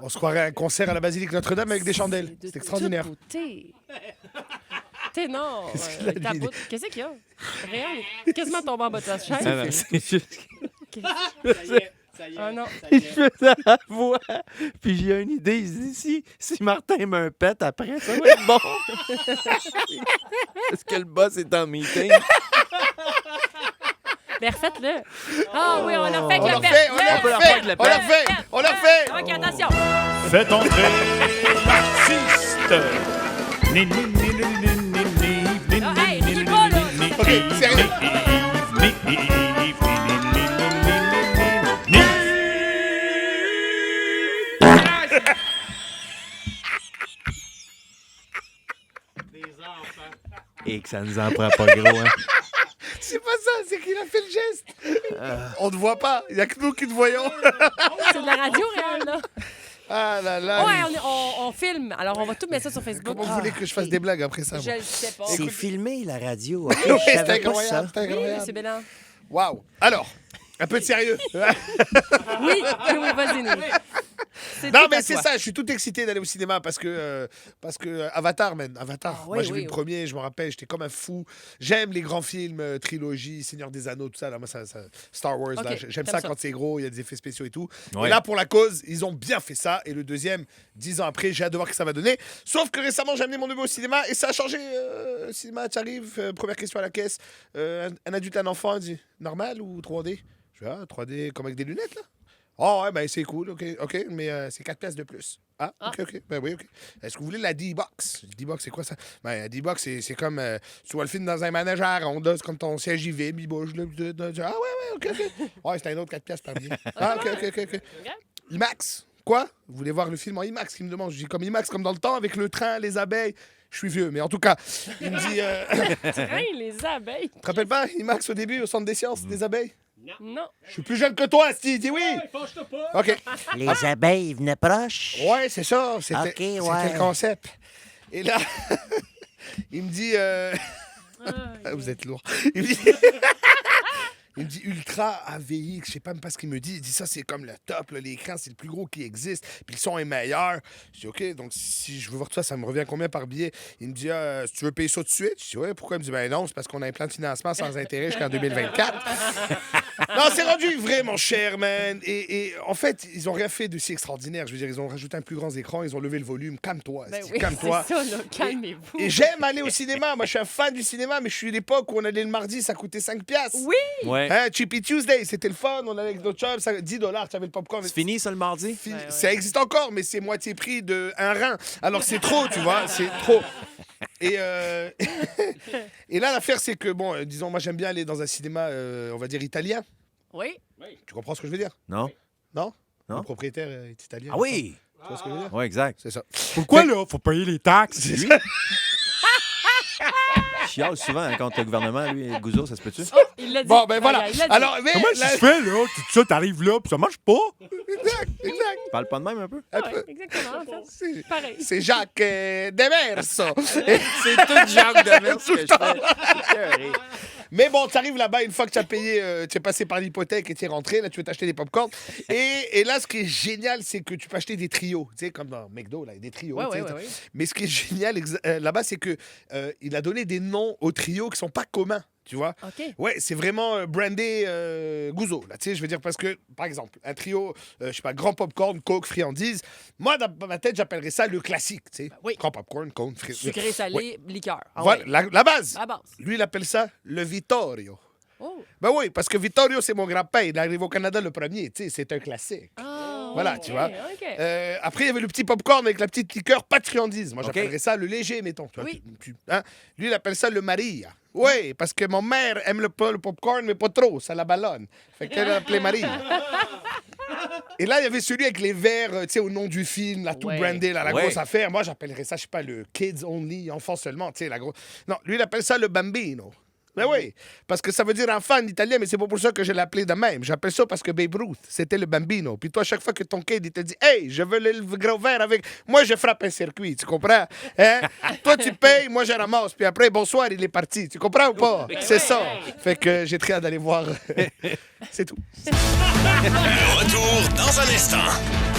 On se croirait à un concert à la Basilique Notre-Dame avec des chandelles. C'est extraordinaire. Ténor. Qu'est-ce qu'il y a? Réal, quasiment tombé en bas de sa chaise. Non, c'est juste... Ah non. Je faisais la voix, puis j'ai une idée. Il se dit, si Martin me un pet après, ça va être bon. Est-ce que le boss est en meeting? Mais refaites-le. Ah oui, on l'a fait On avec l'a le fait, pet. on l'a fait, on l'a fait, on l'a fait. OK, attention. Faites entrer l'artiste. Ni, ni, ni, ni, ni, ni, ni, Ah, hey, ni, il est ni, pas, là. ni, OK, sérieux. Et que ça nous en prend pas gros, hein? C'est pas ça, c'est qu'il a fait le geste. On ne voit pas, il n'y a que nous qui te voyons. C'est de la radio, Réal, là. Ah là là. Ouais, on filme. Alors, on va tout mettre ça sur Facebook. Comment vous voulez que je fasse des blagues après ça? Je le sais pas. C'est filmé, la radio. OK? Oui, Je c'est savais pas ça. incroyable, c'est Oui, incroyable. monsieur Bélan. Waouh. Alors, un peu de sérieux. Oui, vas-y, nous. Non, mais c'est ça, je suis tout excité d'aller au cinéma parce que Avatar, man, Avatar. Ah, Moi, oui, j'ai vu oui, le oui. premier, je me rappelle, j'étais comme un fou. J'aime les grands films, trilogie, Seigneur des Anneaux, tout ça. Là, moi, Star Wars, Ok, là, j'aime t'aimes ça ça. quand c'est gros, il y a des effets spéciaux et tout. Ouais. Et là, pour la cause, ils ont bien fait ça. Et le deuxième, 10 ans après, j'ai hâte de voir ce que ça va donner. Sauf que récemment, j'ai amené mon neveu au cinéma et ça a changé. Cinéma, tu arrives, première question à la caisse. Un adulte, un enfant, il dit normal ou 3D? Je dis, 3D comme avec des lunettes, là? Oh, ouais, ben c'est cool, OK, mais c'est 4 pièces de plus. Ah, OK, ben oui, OK. Est-ce que vous voulez la D-Box? La D-Box, c'est quoi ça? Ben, la D-Box, c'est comme, tu vois le film dans un manège à la ronde, c'est comme ton siège vibre, il bouge, là, ah, ouais, OK. Ouais, c'est un autre 4 pièces par billet. Ah, OK. IMAX, quoi? Vous voulez voir le film en IMAX? Il me demande, je dis comme IMAX, comme dans le temps, avec le train, les abeilles. Je suis vieux, mais en tout cas, il me dit... Train, les abeilles. Tu te rappelles pas, IMAX au début, au centre des sciences, des abeilles? Non. Je suis plus jeune que toi, Steve, dis oui! OK. Les abeilles venaient proches. Ouais, c'est ça. C'était OK, c'était ouais. le concept. Et là, il me dit... Vous êtes lourd. Il me dit... Il me dit Ultra AVX, je sais pas même pas ce qu'il me dit. Il dit ça, c'est comme le top, là, l'écran, c'est le plus gros qui existe, puis le son est meilleur. Je dis OK, donc si je veux voir ça me revient combien par billet? Il me dit si tu veux payer ça tout de suite? Je dis ouais, pourquoi? Il me dit ben non, c'est parce qu'on a un plan de financement sans intérêt jusqu'en 2024. Non, c'est rendu vraiment cher, man. Et en fait, ils ont rien fait de si extraordinaire. Je veux dire, ils ont rajouté un plus grand écran, ils ont levé le volume. Calme-toi, Ben Steve, oui, calme-toi. c'est ça, là. Calmez-vous. Et j'aime aller au cinéma. Moi, je suis un fan du cinéma, mais je suis à l'époque où on allait le mardi, ça coûtait 5$. Oui! Ouais. Hein, Cheapy Tuesday, c'était le fun. On allait avec notre chum, $10, tu avais le popcorn. C'est fini, ça, le mardi? Ça existe encore, mais c'est moitié prix d'un rein. Alors, c'est trop, tu vois, c'est trop. Et, et là, l'affaire, c'est que, bon, disons, moi, j'aime bien aller dans un cinéma, on va dire, italien. Oui. Tu comprends ce que je veux dire? Non? Non? Non. Le propriétaire est italien. Ah oui! Tu vois ce que je veux dire? Oui, exact. C'est ça. Pourquoi, là, faut payer les taxes? C'est Il chiale souvent hein, contre le gouvernement, lui, Gouzeau, ça se peut-tu? Oh, il l'a dit. Bon, ben voilà. Il l'a dit. Alors, mais, Comment tu fais, là? Tout ça, t'arrives là, puis ça marche pas? exact. Parle pas de même un peu? Un Ouais, peu. exactement, en fait. C'est- Pareil. C'est Jacques Demers, ça. C'est tout Jacques Demers que je fais. Mais bon, tu arrives là-bas, une fois que tu as payé, tu es passé par l'hypothèque et tu es rentré, là, tu veux t'acheter des pop-corn. Et là, ce qui est génial, c'est que tu peux acheter des trios. Tu sais, comme dans McDo, là, il y a des trios. Ouais, tu sais. ouais, ouais. Mais ce qui est génial là-bas, c'est que il a donné des noms aux trios qui sont pas communs. Tu vois? OK. Ouais, c'est vraiment brandé Gouzeau, là. Tu sais, je veux dire, parce que, par exemple, un trio, je sais pas, grand popcorn, coke, friandise. Moi, dans ma tête, j'appellerais ça le classique, tu sais. oui. Grand popcorn, coke, friandise. Sucré, salé, liqueur. Ah Voilà, ouais. la base. À base. Lui, il appelle ça le Vittorio. Oh. Ben oui, parce que Vittorio, c'est mon grand-père. Il arrive au Canada le premier. Tu sais, c'est un classique. Ah, Voilà, ok, tu vois. OK. Après, il y avait le petit popcorn avec la petite liqueur, pas de friandise. Moi, Ok. j'appellerais ça le léger, mettons. Tu vois, Oui. hein? Lui, il appelle ça le Maria. Oui, parce que mon mère aime le popcorn, mais pas trop. Ça la ballonne. Fait qu'elle l'appelait Maria. Et là, il y avait celui avec les verres, tu sais, au nom du film, là, tout Ouais. brandé, là, la Ouais. grosse affaire. Moi, j'appellerais ça, je sais pas, le kids only, enfant seulement, tu sais, la grosse. Non, lui, il appelle ça le bambino. Ben oui, parce que ça veut dire enfant en italien, mais c'est pas pour ça que je l'ai appelé de même. J'appelle ça parce que Babe Ruth, c'était le bambino. Puis toi, chaque fois que ton kid, il te dit « Hey, je veux le gros verre avec... » Moi, je frappe un circuit, tu comprends? Hein? Toi, tu payes, moi, je ramasse. Puis après, bonsoir, il est parti. Tu comprends ou pas? C'est ça. Fait que j'ai très hâte d'aller voir. C'est tout. Le retour dans un instant.